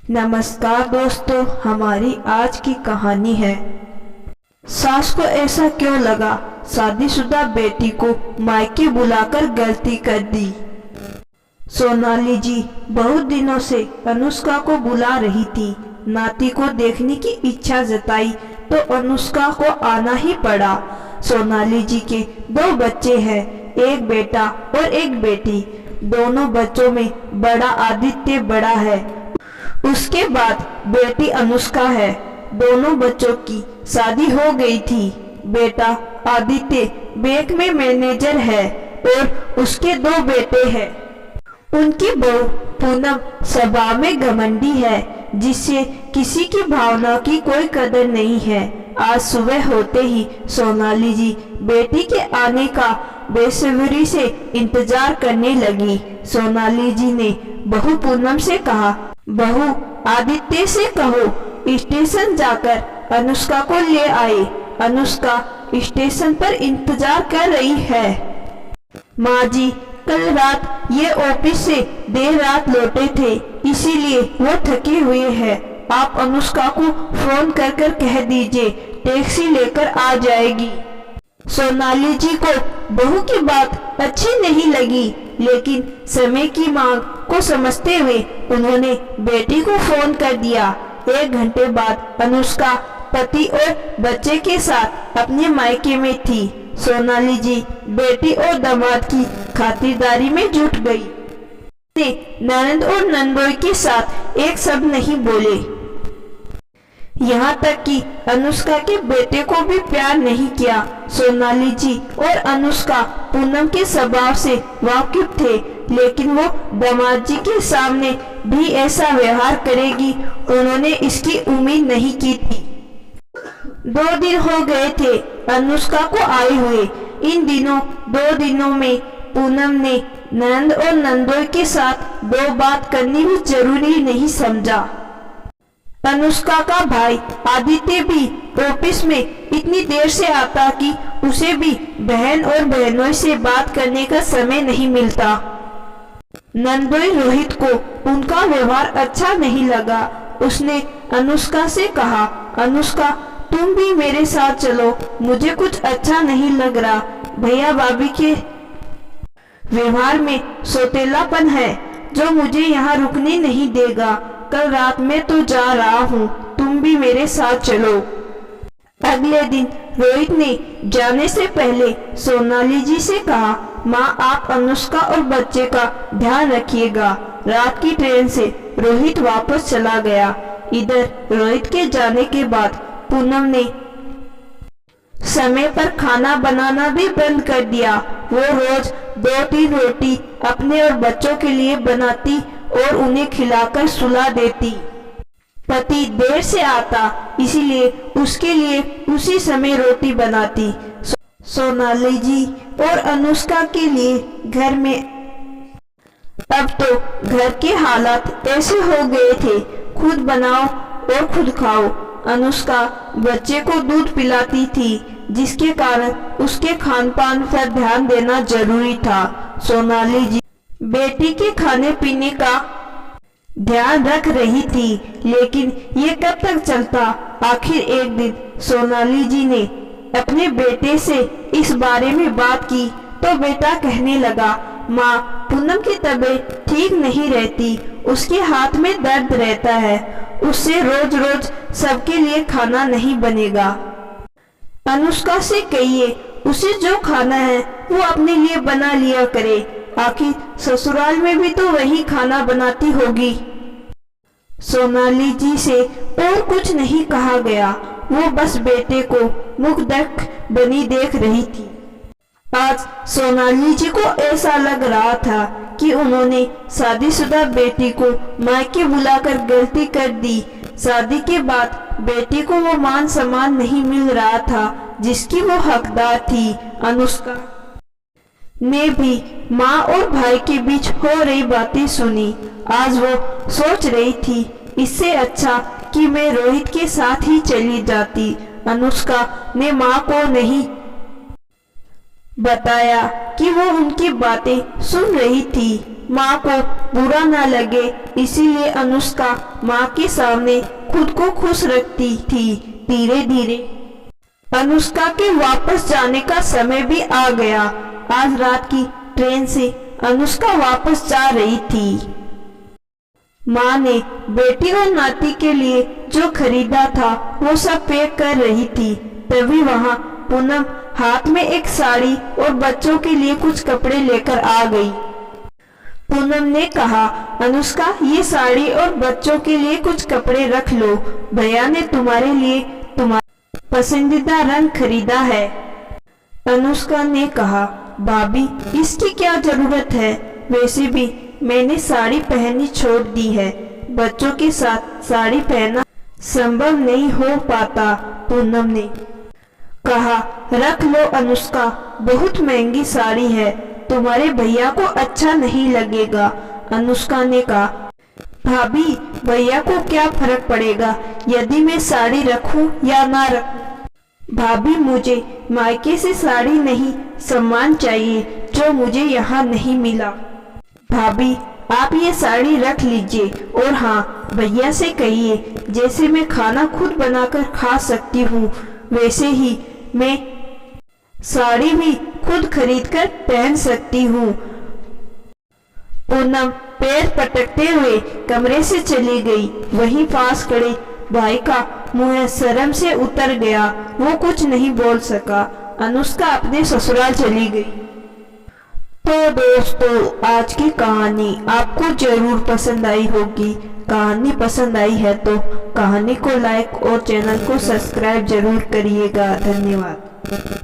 नमस्कार दोस्तों, हमारी आज की कहानी है सास को ऐसा क्यों लगा शादीशुदा बेटी को मायके बुलाकर गलती कर दी। सोनाली जी बहुत दिनों से अनुष्का को बुला रही थी। नाती को देखने की इच्छा जताई तो अनुष्का को आना ही पड़ा। सोनाली जी के 2 बच्चे हैं, एक बेटा और एक बेटी। दोनों बच्चों में बड़ा आदित्य बड़ा है, उसके बाद बेटी अनुष्का है। दोनों बच्चों की शादी हो गई थी। बेटा आदित्य बैंक में मैनेजर है और उसके 2 बेटे हैं। उनकी बहू पूनम स्वभाव में घमंडी है, जिससे किसी की भावना की कोई कदर नहीं है। आज सुबह होते ही सोनाली जी बेटी के आने का बेसब्री से इंतजार करने लगी। सोनाली जी ने बहू पूनम से कहा, बहू आदित्य से कहो स्टेशन जाकर अनुष्का को ले आए। अनुष्का स्टेशन पर इंतजार कर रही है। माँ जी, कल रात ये ऑफिस से देर रात लौटे थे, इसीलिए वो थके हुए हैं। आप अनुष्का को फोन कर कर कह दीजिए टैक्सी लेकर आ जाएगी। सोनाली जी को बहू की बात अच्छी नहीं लगी, लेकिन समय की मांग को समझते हुए उन्होंने बेटी को फोन कर दिया। 1 घंटे बाद अनुष्का पति और बच्चे के साथ अपने मायके में थी। सोनाली जी बेटी और दामाद की खातिरदारी में जुट गई। ननद और नंदोई के साथ एक शब्द नहीं बोले, यहाँ तक कि अनुष्का के बेटे को भी प्यार नहीं किया। सोनाली जी और अनुष्का पूनम के स्वभाव से वाकिफ थे, लेकिन वो दामाद जी के सामने भी ऐसा व्यवहार करेगी उन्होंने इसकी उम्मीद नहीं की थी। 2 दिन हो गए थे अनुष्का को आए हुए। इन 2 दिनों में पूनम ने नंद और नंदोई के साथ 2 बात करनी भी जरूरी नहीं समझा। अनुष्का का भाई आदित्य भी ऑफिस में इतनी देर से आता कि उसे भी बहन और बहनों से बात करने का समय नहीं मिलता। नंदोई रोहित को उनका व्यवहार अच्छा नहीं लगा। उसने अनुष्का से कहा, अनुष्का तुम भी मेरे साथ चलो, मुझे कुछ अच्छा नहीं लग रहा। भैया भाभी के व्यवहार में सौतेलापन है जो मुझे यहाँ रुकने नहीं देगा। कल रात में तो जा रहा हूँ, तुम भी मेरे साथ चलो। अगले दिन रोहित ने जाने से पहले सोनाली जी से कहा, माँ आप अनुष्का और बच्चे का ध्यान रखिएगा। रात की ट्रेन से रोहित वापस चला गया। इधर रोहित के जाने के बाद पूनम ने समय पर खाना बनाना भी बंद कर दिया। वो रोज 2-3 रोटी अपने और बच्चों के लिए बनाती और उन्हें खिलाकर सुला देती। पति देर से आता, इसीलिए उसके लिए उसी समय रोटी बनाती। सोनाली जी और अनुष्का के लिए घर में अब तो घर के हालात ऐसे हो गए थे, खुद बनाओ और खुद खाओ। अनुष्का बच्चे को दूध पिलाती थी, जिसके कारण उसके खान पान पर ध्यान देना जरूरी था। सोनाली जी बेटी के खाने पीने का ध्यान रख रही थी, लेकिन ये कब तक चलता। आखिर एक दिन सोनाली जी ने अपने बेटे से इस बारे में बात की तो बेटा कहने लगा, माँ पूनम की तबीयत ठीक नहीं रहती, उसके हाथ में दर्द रहता है, उससे रोज रोज सबके लिए खाना नहीं बनेगा। अनुष्का से कहिए उसे जो खाना है वो अपने लिए बना लिया करे, आखिर ससुराल में भी तो वही खाना बनाती होगी। सोनाली जी से और कुछ नहीं कहा गया, वो बस बेटे को मुखदक बनी देख रही थी। आज सोनाली जी को ऐसा लग रहा था कि उन्होंने शादीशुदा बेटी को मायके बुलाकर गलती कर दी। शादी के बाद बेटी को वो मान सम्मान नहीं मिल रहा था जिसकी वो हकदार थी। अनुष्का ने भी माँ और भाई के बीच हो रही बातें सुनी। आज वो सोच रही थी, इससे अच्छा कि मैं रोहित के साथ ही चली जाती। अनुष्का ने माँ को नहीं बताया कि वो उनकी बातें सुन रही थी। माँ को बुरा ना लगे, इसीलिए अनुष्का माँ के सामने खुद को खुश रखती थी। धीरे धीरे अनुष्का के वापस जाने का समय भी आ गया। आज रात की ट्रेन से अनुष्का वापस जा रही थी। माँ ने बेटी और नाती के लिए जो खरीदा था वो सब पैक कर रही थी। तभी वहाँ पूनम हाथ में एक साड़ी और बच्चों के लिए कुछ कपड़े लेकर आ गई। पूनम ने कहा, अनुष्का ये साड़ी और बच्चों के लिए कुछ कपड़े रख लो, भैया ने तुम्हारे लिए तुम्हारा पसंदीदा रंग खरीदा है। अनुष्का ने कहा, भाभी इसकी क्या जरूरत है, वैसे भी मैंने साड़ी पहननी छोड़ दी है, बच्चों के साथ साड़ी पहनना संभव नहीं हो पाता। पूनम ने कहा, रख लो अनुष्का, बहुत महंगी साड़ी है, तुम्हारे भैया को अच्छा नहीं लगेगा। अनुष्का ने कहा, भाभी भैया को क्या फर्क पड़ेगा यदि मैं साड़ी रखूं या ना रखूं। भाभी मुझे मायके से साड़ी नहीं, सम्मान चाहिए जो मुझे यहाँ नहीं मिला। भाभी आप ये साड़ी रख लीजिए और हाँ भैया से कहिए, जैसे मैं खाना खुद बनाकर खा सकती हूँ वैसे ही मैं साड़ी भी खुद खरीदकर पहन सकती हूँ। पूनम पैर पटकते हुए कमरे से चली गई। वहीं पास खड़े भाई का मुंह शर्म से उतर गया, वो कुछ नहीं बोल सका। अनुष्का अपने ससुराल चली गई। तो दोस्तों आज की कहानी आपको जरूर पसंद आई होगी। कहानी पसंद आई है तो कहानी को लाइक और चैनल को सब्सक्राइब जरूर करिएगा। धन्यवाद।